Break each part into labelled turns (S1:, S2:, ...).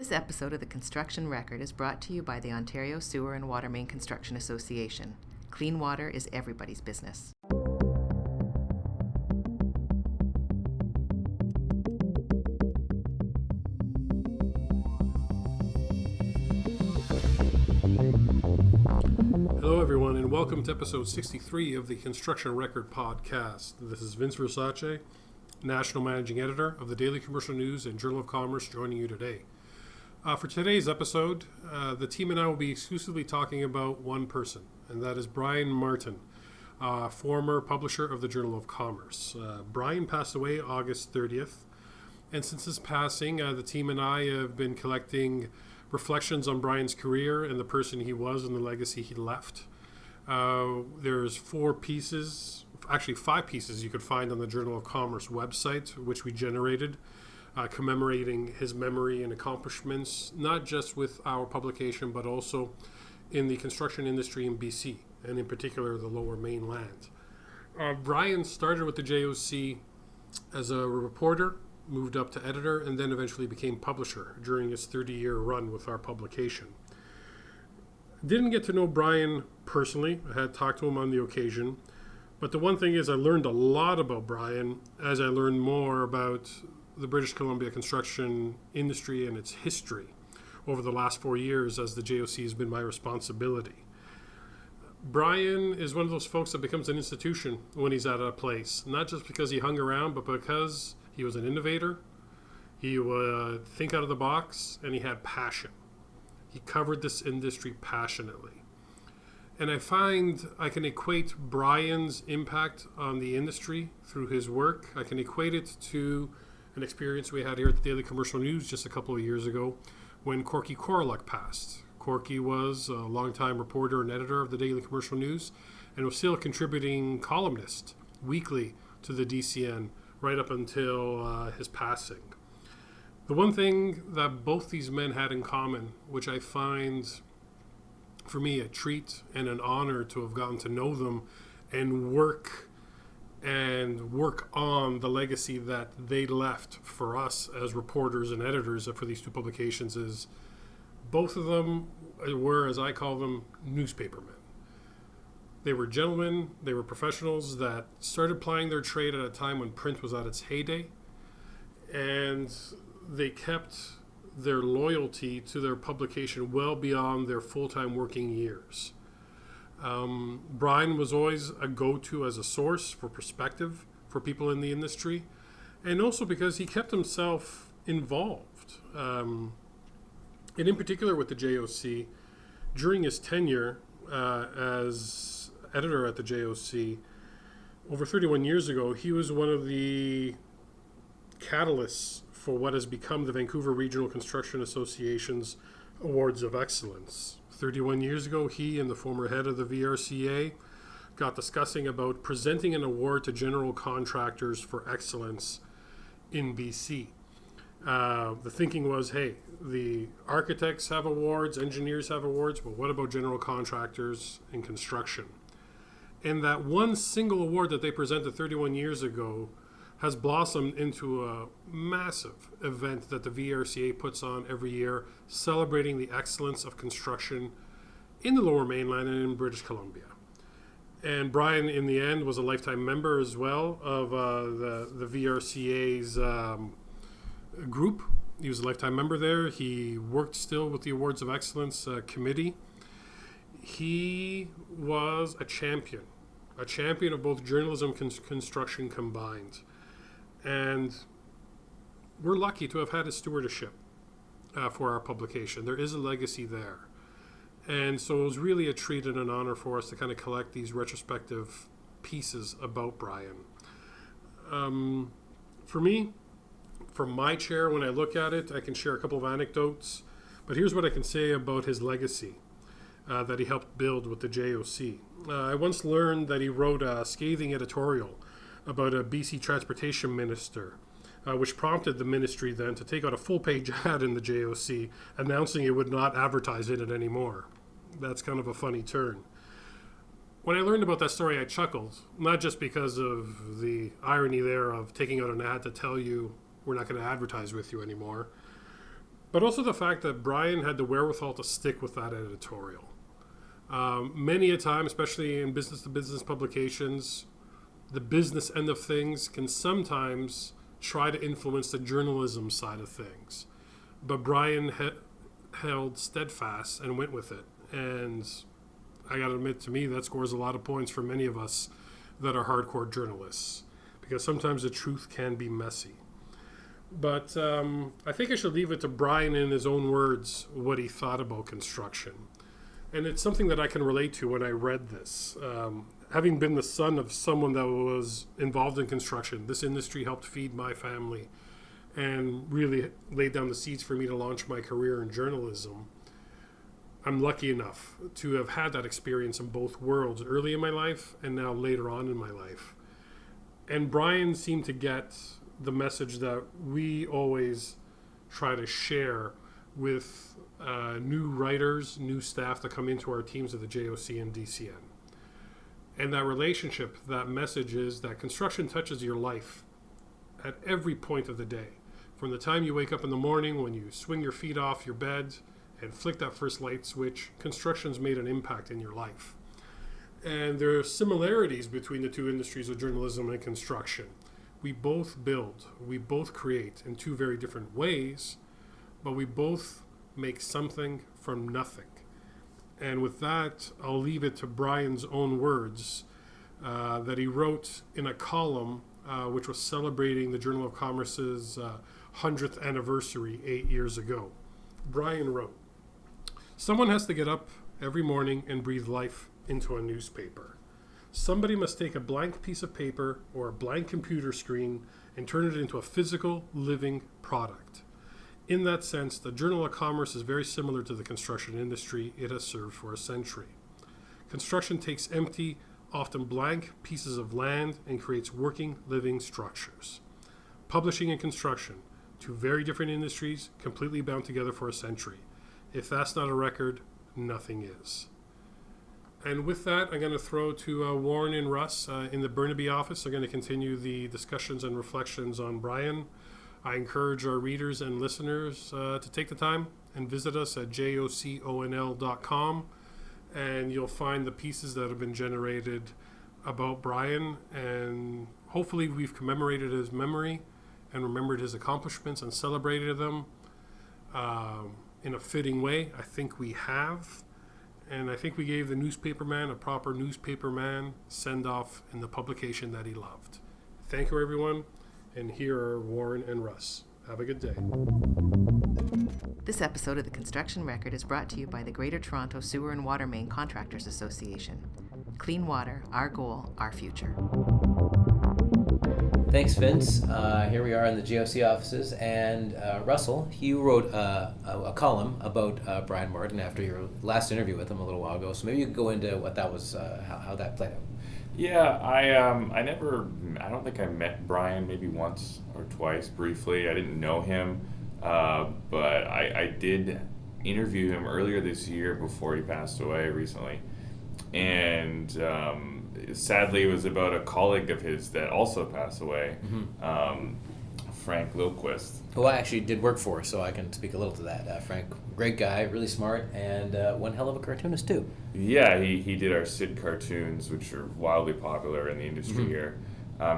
S1: This episode of The Construction Record is brought to you by the Ontario Sewer and Water Main Construction Association. Clean water is everybody's business.
S2: Hello everyone, and welcome to episode 63 of the Construction Record podcast. This is Vince Versace, National Managing Editor of the Daily Commercial News and Journal of Commerce, joining you today. For today's episode, the team and I will be exclusively talking about one person, and that is Brian Martin, former publisher of the Journal of Commerce. Brian passed away August 30th, and since his passing, the team and I have been collecting reflections on Brian's career and the person he was and the legacy he left. There's 5 pieces you could find on the Journal of Commerce website, which we generated, commemorating his memory and accomplishments, not just with our publication, but also in the construction industry in BC, and in particular the Lower Mainland. Brian started with the JOC as a reporter, moved up to editor, and then eventually became publisher during his 30-year run with our publication. Didn't get to know Brian personally. I had talked to him on the occasion. But the one thing is, I learned a lot about Brian as I learned more about the British Columbia construction industry and its history over the last 4 years, as the JOC has been my responsibility. Brian is one of those folks that becomes an institution when he's at a place, not just because he hung around, but because he was an innovator, he would think out of the box, and he had passion. He covered this industry passionately. And I find I can equate Brian's impact on the industry through his work. I can equate it to an experience we had here at the Daily Commercial News just a couple of years ago when Corky Corluk passed. Corky was a longtime reporter and editor of the Daily Commercial News and was still a contributing columnist weekly to the DCN right up until his passing. The one thing that both these men had in common, which I find for me a treat and an honor to have gotten to know them and work on the legacy that they left for us as reporters and editors for these 2 publications, is both of them were, as I call them, newspapermen. They were gentlemen, they were professionals that started plying their trade at a time when print was at its heyday, and they kept their loyalty to their publication well beyond their full-time working years. Brian was always a go-to as a source for perspective for people in the industry, and also because he kept himself involved. And in particular with the JOC, during his tenure as editor at the JOC, over 31 years ago, he was one of the catalysts for what has become the Vancouver Regional Construction Association's Awards of Excellence. 31 years ago, he and the former head of the VRCA got discussing about presenting an award to general contractors for excellence in BC. The thinking was, hey, the architects have awards, engineers have awards, but what about general contractors in construction? And that one single award that they presented 31 years ago has blossomed into a massive event that the VRCA puts on every year, celebrating the excellence of construction in the Lower Mainland and in British Columbia. And Brian, in the end, was a lifetime member as well of the VRCA's group. He was a lifetime member there. He worked still with the Awards of Excellence committee. He was a champion of both journalism and construction combined. And we're lucky to have had his stewardship for our publication. There is a legacy there. And so it was really a treat and an honor for us to kind of collect these retrospective pieces about Brian. For me, from my chair, when I look at it, I can share a couple of anecdotes. But here's what I can say about his legacy that he helped build with the JOC. I once learned that he wrote a scathing editorial about a BC transportation minister, which prompted the ministry then to take out a full-page ad in the JOC announcing it would not advertise in it anymore. That's kind of a funny turn. When I learned about that story, I chuckled, not just because of the irony there of taking out an ad to tell you we're not going to advertise with you anymore, but also the fact that Brian had the wherewithal to stick with that editorial. Many a time, especially in business-to-business publications, the business end of things can sometimes try to influence the journalism side of things. But Brian held steadfast and went with it. And I got to admit, to me, that scores a lot of points for many of us that are hardcore journalists, because sometimes the truth can be messy. But I think I should leave it to Brian in his own words what he thought about construction. And it's something that I can relate to when I read this. Having been the son of someone that was involved in construction, this industry helped feed my family and really laid down the seeds for me to launch my career in journalism. I'm lucky enough to have had that experience in both worlds, early in my life and now later on in my life. And Brian seemed to get the message that we always try to share with new writers, new staff that come into our teams at the JOC and DCN. And that relationship, that message is that construction touches your life at every point of the day. From the time you wake up in the morning, when you swing your feet off your bed and flick that first light switch, construction's made an impact in your life. And there are similarities between the two industries of journalism and construction. We both build, we both create in two very different ways, but we both make something from nothing. And with that, I'll leave it to Brian's own words that he wrote in a column which was celebrating the Journal of Commerce's 100th anniversary 8 years ago. Brian wrote, "Someone has to get up every morning and breathe life into a newspaper. Somebody must take a blank piece of paper or a blank computer screen and turn it into a physical, living product. In that sense, the Journal of Commerce is very similar to the construction industry it has served for a century. Construction takes empty, often blank pieces of land and creates working, living structures. Publishing and construction, two very different industries, completely bound together for a century. If that's not a record, nothing is." And with that, I'm going to throw to Warren and Russ in the Burnaby office. They're going to continue the discussions and reflections on Brian. I encourage our readers and listeners to take the time and visit us at joconl.com, and you'll find the pieces that have been generated about Brian, and hopefully we've commemorated his memory and remembered his accomplishments and celebrated them in a fitting way. I think we have, and I think we gave the newspaperman a proper newspaperman send-off in the publication that he loved. Thank you, everyone. And here are Warren and Russ. Have a good day.
S1: This episode of The Construction Record is brought to you by the Greater Toronto Sewer and Water Main Contractors Association. Clean water, our goal, our future.
S3: Thanks, Vince. Here we are in the JOC offices, and Russell, you wrote a column about Brian Martin after your last interview with him a little while ago. So maybe you could go into what that was, how that played out.
S4: Yeah, I don't think I met Brian, maybe once or twice briefly. I didn't know him, but I did interview him earlier this year before he passed away recently. And sadly, it was about a colleague of his that also passed away, Frank Lilquist.
S3: Who I actually did work for, so I can speak a little to that. Frank, great guy, really smart, and one hell of a cartoonist too.
S4: Yeah, he did our Sid cartoons, which are wildly popular in the industry here.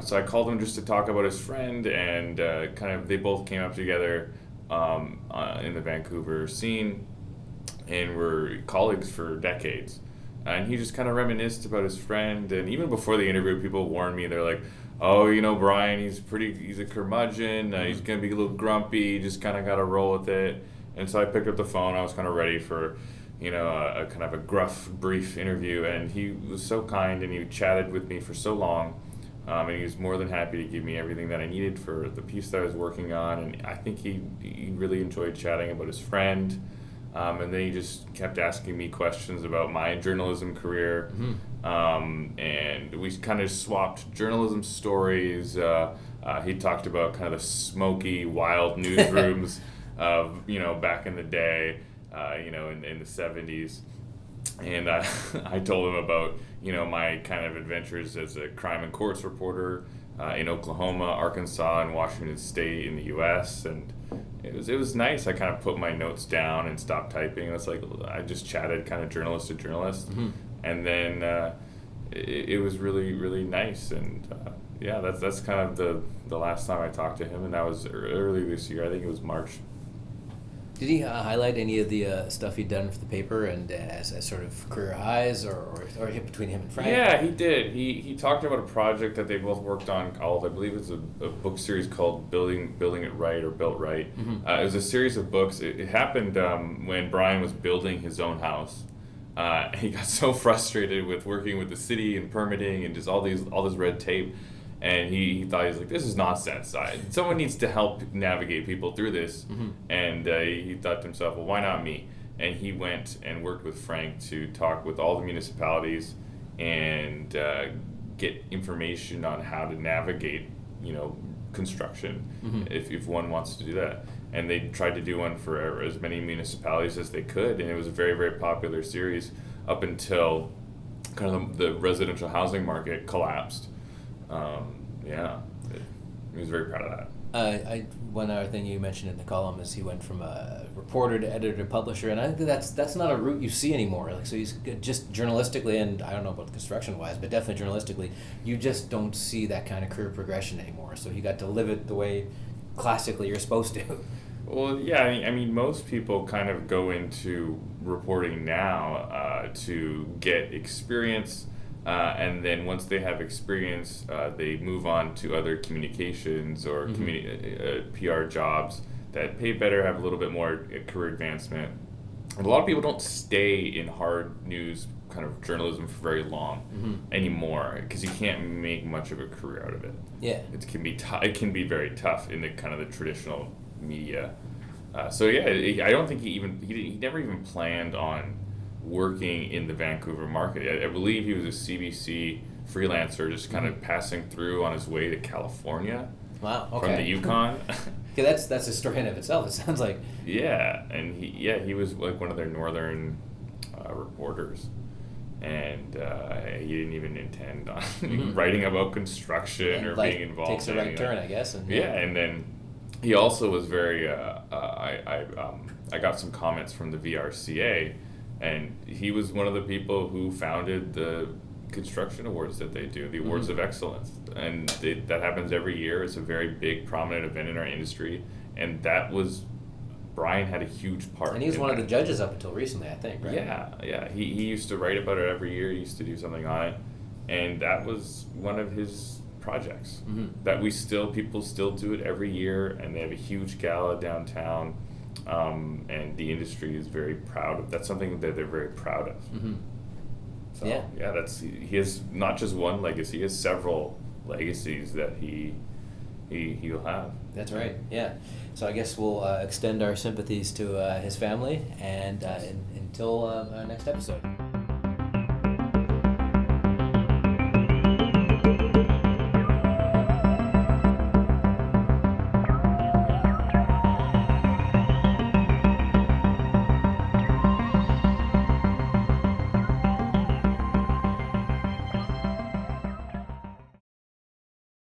S4: So I called him just to talk about his friend, and they both came up together in the Vancouver scene, and were colleagues for decades. And he just kind of reminisced about his friend, and even before the interview, people warned me. They're like, "Oh, Brian, he's a curmudgeon. He's gonna be a little grumpy. You just kind of got to roll with it." And so I picked up the phone. I was kind of ready for, a kind of a gruff, brief interview. And he was so kind, and he chatted with me for so long. And he was more than happy to give me everything that I needed for the piece that I was working on. And I think he really enjoyed chatting about his friend. And then he just kept asking me questions about my journalism career. And we kind of swapped journalism stories. He talked about kind of the smoky, wild newsrooms of, back in the day, in the 70s. And I told him about, my kind of adventures as a crime and courts reporter in Oklahoma, Arkansas, and Washington State in the U.S. it was nice. I kind of put my notes down and stopped typing. It was like I just chatted kind of journalist to journalist, and then it was really, really nice. And yeah, that's kind of the last time I talked to him, and that was early this year. I think it was March.
S3: Did he highlight any of the stuff he'd done for the paper and as sort of career highs or hit between him and Frank?
S4: Yeah, he did. He talked about a project that they both worked on called, I believe it's a book series called Building It Right or Built Right. It was a series of books. It happened when Brian was building his own house. He got so frustrated with working with the city and permitting and just all this red tape. And he thought, he was like, this is nonsense. Someone needs to help navigate people through this. And he thought to himself, well, why not me? And he went and worked with Frank to talk with all the municipalities and get information on how to navigate, construction if one wants to do that. And they tried to do one for as many municipalities as they could. And it was a very, very popular series up until kind of the residential housing market collapsed. Yeah, he was very proud of that.
S3: One other thing you mentioned in the column is he went from a reporter to editor to publisher, and I think that's not a route you see anymore. Like, so he's just journalistically, and I don't know about construction wise, but definitely journalistically, you just don't see that kind of career progression anymore. So he got to live it the way classically you're supposed to.
S4: Well, yeah, I mean, most people kind of go into reporting now to get experience. And then once they have experience, they move on to other communications or PR jobs that pay better, have a little bit more career advancement. And a lot of people don't stay in hard news kind of journalism for very long anymore because you can't make much of a career out of it.
S3: Yeah,
S4: it can be very tough in the kind of the traditional media. So yeah, I don't think he never even planned on working in the Vancouver market. I believe he was a CBC freelancer just kind of passing through on his way to California.
S3: Wow, okay.
S4: From the Yukon.
S3: Okay, that's a story in of itself, it sounds like.
S4: Yeah, and he was like one of their northern reporters. And he didn't even intend on writing about construction or being involved.
S3: Takes a right turn, I guess. And
S4: and then he also was very, I got some comments from the VRCA. And he was one of the people who founded the construction awards that they do, the Awards of Excellence. And that happens every year. It's a very big, prominent event in our industry. And Brian had a huge part.
S3: And he was one of the judges up until recently, I think, right?
S4: Yeah. He used to write about it every year. He used to do something on it. And that was one of his projects that people still do it every year. And they have a huge gala downtown. And the industry is very proud of. That's something that they're very proud of. So, he has not just one legacy; he has several legacies that he'll have.
S3: That's right. Yeah. So I guess we'll extend our sympathies to his family, and until our next episode.